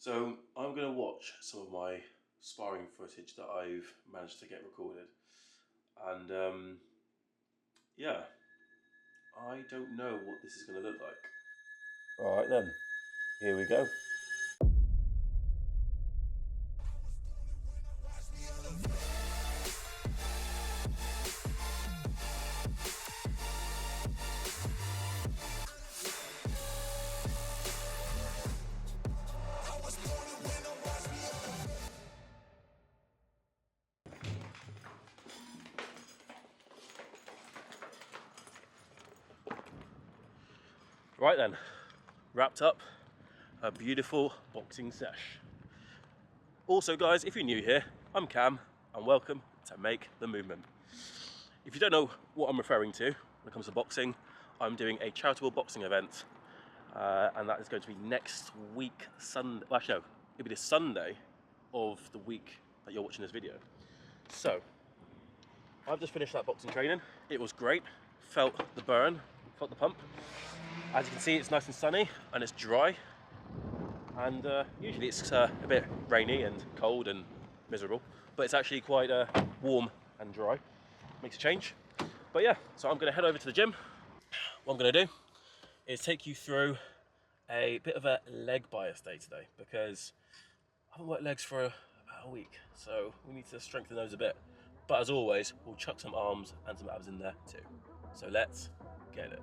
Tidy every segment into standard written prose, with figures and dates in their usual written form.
So I'm going to watch some of my sparring footage that I've managed to get recorded, and yeah, I don't know what this is going to look like. All right then, here we go. Right then, wrapped up a beautiful boxing sesh. Also guys, if you're new here, I'm Cam and welcome to Make the Movement. If you don't know what I'm referring to when it comes to boxing, I'm doing a charitable boxing event and that is going to be next week Sunday. Well, actually no, it'll be the Sunday of the week that you're watching this video. So, I've just finished that boxing training. It was great, felt the burn, felt the pump. As you can see, it's nice and sunny and it's dry. And usually it's a bit rainy and cold and miserable, but it's actually quite warm and dry. Makes a change. But yeah, so I'm gonna head over to the gym. What I'm gonna do is take you through a bit of a leg bias day today because I haven't worked legs for about a week, so we need to strengthen those a bit. But as always, we'll chuck some arms and some abs in there too. So let's get it.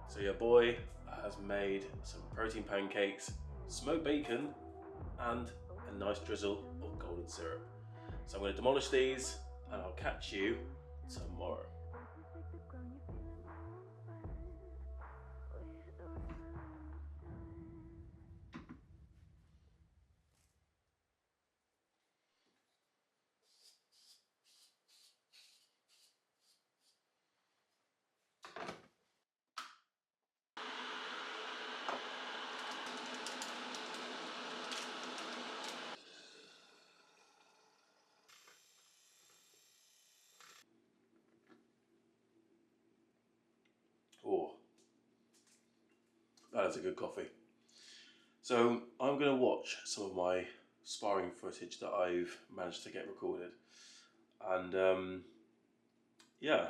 So your boy has made some protein pancakes, smoked bacon, and a nice drizzle of golden syrup. So I'm going to demolish these and I'll catch you tomorrow. Oh, that is a good coffee. So I'm going to watch some of my sparring footage that I've managed to get recorded, and yeah,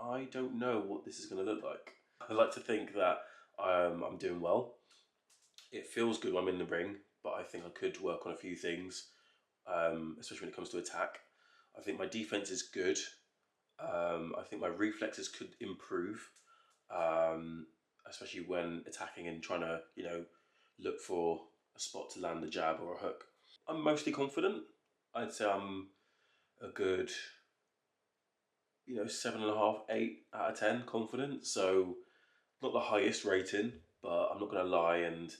I don't know what this is going to look like. I like to think that I'm doing well. It feels good when I'm in the ring, but I think I could work on a few things, especially when it comes to attack. I think my defense is good. I think my reflexes could improve, especially when attacking and trying to, look for a spot to land a jab or a hook. I'm mostly confident. I'd say I'm a good, 7.5, 8 out of 10 confident. So not the highest rating, but I'm not going to lie and,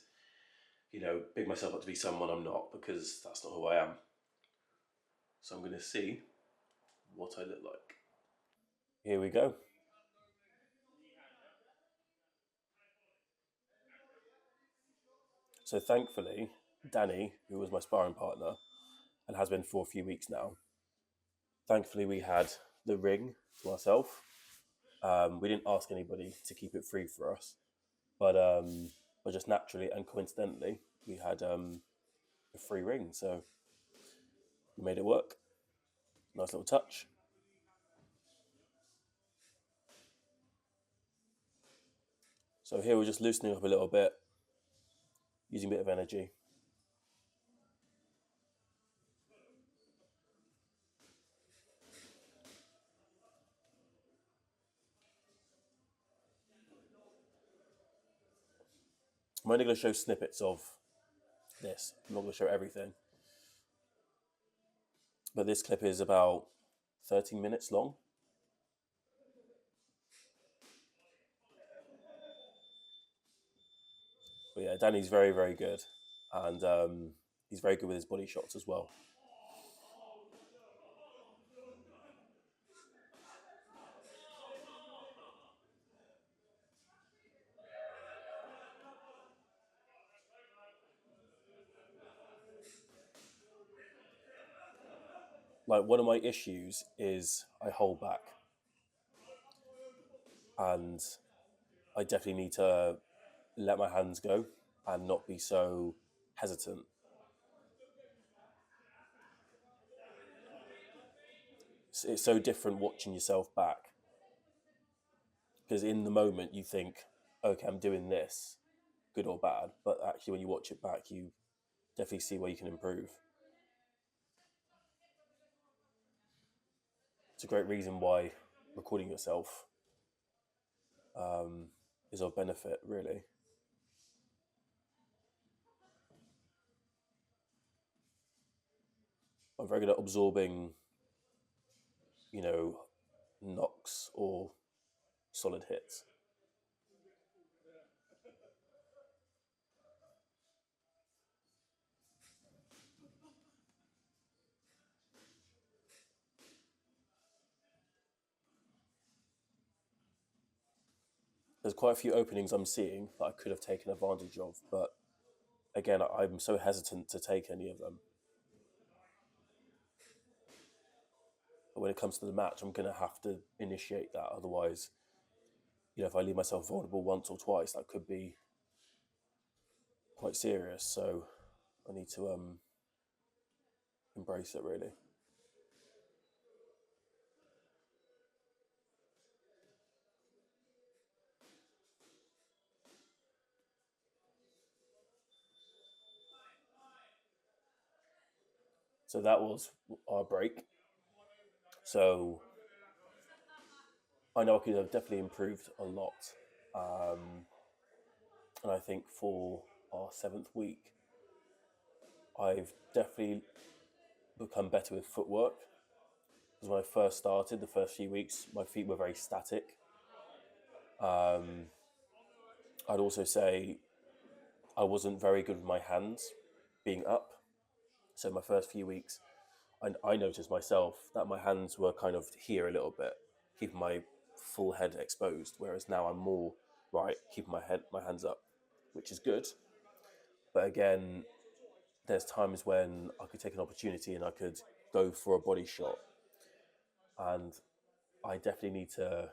big myself up to be someone I'm not, because that's not who I am. So I'm going to see what what I look like. Here we go. So thankfully, Danny, who was my sparring partner and has been for a few weeks now, thankfully we had the ring to ourselves. We didn't ask anybody to keep it free for us, but just naturally and coincidentally, we had a free ring, so we made it work. Nice little touch. So here we're just loosening up a little bit, using a bit of energy. I'm only going to show snippets of this. I'm not going to show everything. But this clip is about 13 minutes long. But yeah, Danny's very, very good. And he's very good with his body shots as well. Like, one of my issues is I hold back. And I definitely need to let my hands go and not be so hesitant. It's so different watching yourself back. Because in the moment you think, okay, I'm doing this, good or bad. But actually when you watch it back, you definitely see where you can improve. It's a great reason why recording yourself is of benefit, really. I'm very good at absorbing, knocks or solid hits. There's quite a few openings I'm seeing that I could have taken advantage of, but again, I'm so hesitant to take any of them. But when it comes to the match, I'm going to have to initiate that. Otherwise, if I leave myself vulnerable once or twice, that could be quite serious. So I need to embrace it, really. So that was our break. So I know I could have definitely improved a lot. And I think for our 7th week, I've definitely become better with footwork. Because when I first started, the first few weeks, my feet were very static. I'd also say I wasn't very good with my hands being up. So my first few weeks, I noticed myself that my hands were kind of here a little bit, keeping my full head exposed. Whereas now I'm more keeping my hands up, which is good. But again, there's times when I could take an opportunity and I could go for a body shot, and I definitely need to,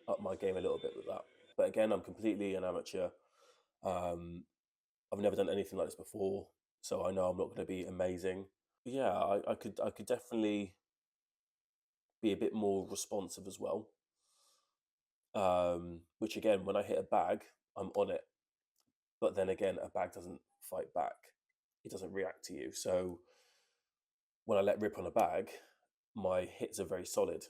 up my game a little bit with that. But again, I'm completely an amateur. I've never done anything like this before, so I know I'm not going to be amazing. But yeah, I could definitely be a bit more responsive as well. Which again, when I hit a bag, I'm on it. But then again, a bag doesn't fight back; it doesn't react to you. So when I let rip on a bag, my hits are very solid.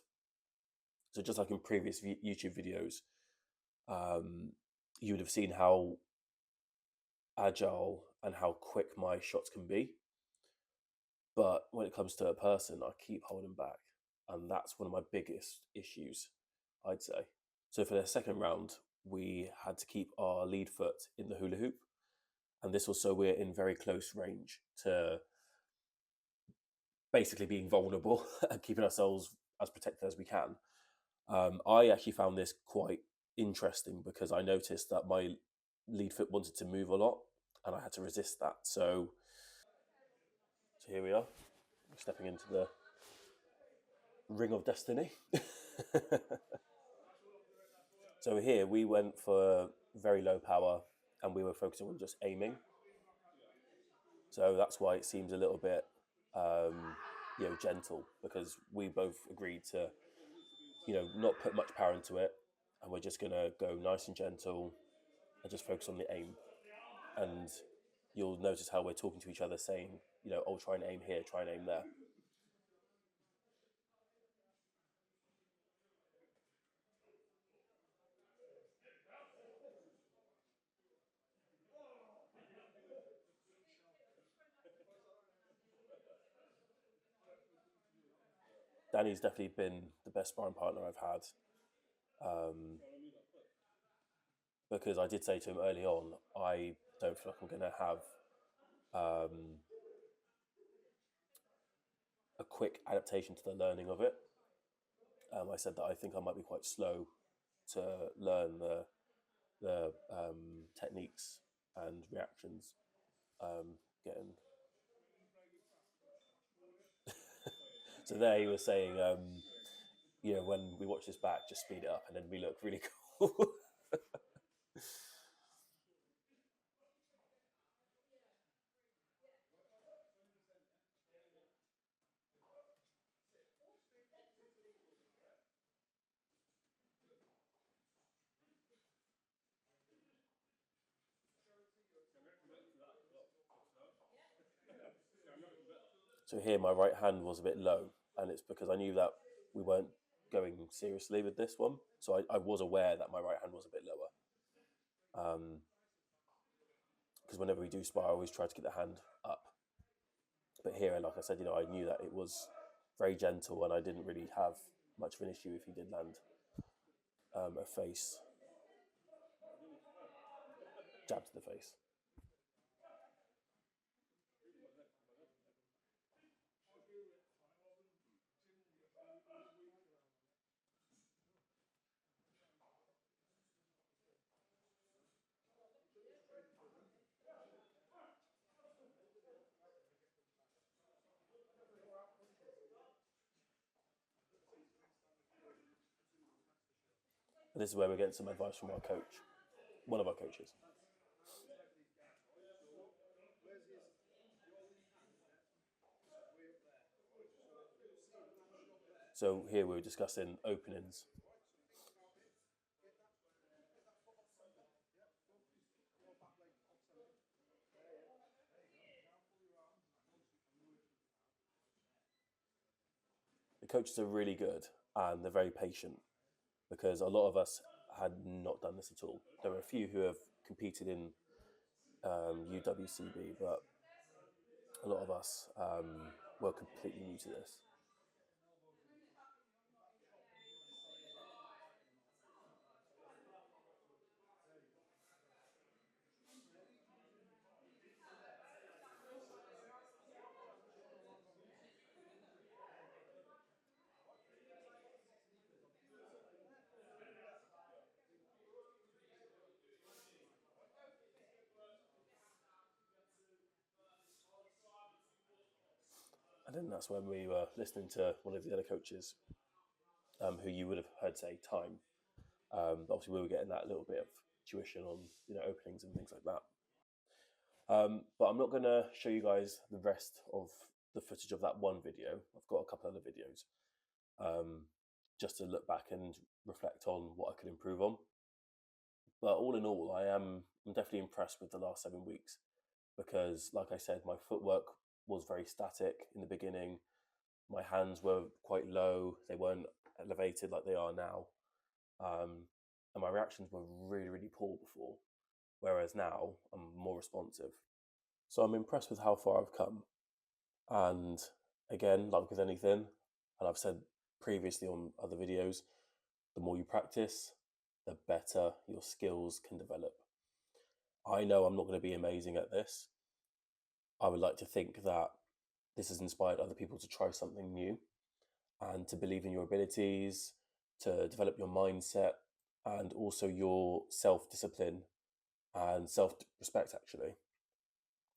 So just like in previous YouTube videos, you would have seen how agile and how quick my shots can be. But when it comes to a person, I keep holding back. And that's one of my biggest issues, I'd say. So for the second round, we had to keep our lead foot in the hula hoop. And this also, we're in very close range to basically being vulnerable and keeping ourselves as protected as we can. I actually found this quite interesting because I noticed that my lead foot wanted to move a lot and I had to resist that. So here we are, stepping into the ring of destiny. So here we went for very low power and we were focusing on just aiming. So that's why it seems a little bit, gentle, because we both agreed to, not put much power into it, and we're just gonna go nice and gentle and just focus on the aim. And you'll notice how we're talking to each other, saying, "Oh, try and aim here, try and aim there." Danny's definitely been the best sparring partner I've had. Because I did say to him early on, I don't feel like I'm going to have a quick adaptation to the learning of it. I said that I think I might be quite slow to learn the techniques and reactions. Getting so there he was saying, when we watch this back, just speed it up, and then we look really cool. So here my right hand was a bit low, and it's because I knew that we weren't going seriously with this one. So I was aware that my right hand was a bit lower. Because whenever we do spar, I always try to get the hand up. But here, like I said, I knew that it was very gentle, and I didn't really have much of an issue if he did land a face jab to the face. And this is where we're getting some advice from our coach, one of our coaches. So here we were discussing openings. The coaches are really good and they're very patient because a lot of us had not done this at all. There were a few who have competed in UWCB, but a lot of us were completely new to this. And then that's when we were listening to one of the other coaches, who you would have heard say time. But obviously, we were getting that little bit of tuition on openings and things like that. But I'm not going to show you guys the rest of the footage of that one video. I've got a couple other videos, just to look back and reflect on what I could improve on. But all in all, I'm definitely impressed with the last 7 weeks because, like I said, my footwork was very static in the beginning. My hands were quite low; they weren't elevated like they are now, and my reactions were really, really poor before. Whereas now I'm more responsive. So I'm impressed with how far I've come. And again, like with anything, and I've said previously on other videos, the more you practice, the better your skills can develop. I know I'm not going to be amazing at this. I would like to think that this has inspired other people to try something new and to believe in your abilities, to develop your mindset, and also your self-discipline and self-respect, actually.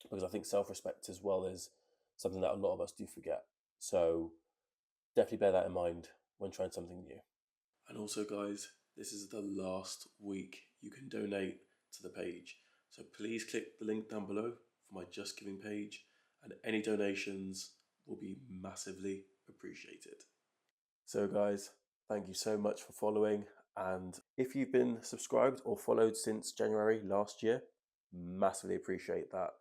Because I think self-respect as well is something that a lot of us do forget. So definitely bear that in mind when trying something new. And also, guys, this is the last week you can donate to the page. So please click the link down below for my Just Giving page, and any donations will be massively appreciated. So guys, thank you so much for following. And if you've been subscribed or followed since January last year, massively appreciate that.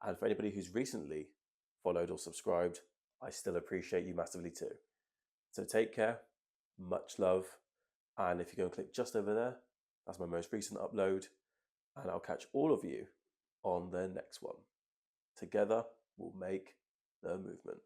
And for anybody who's recently followed or subscribed, I still appreciate you massively too. So take care, much love. And if you go and click just over there, that's my most recent upload. And I'll catch all of you on the next one. Together, we'll make the movement.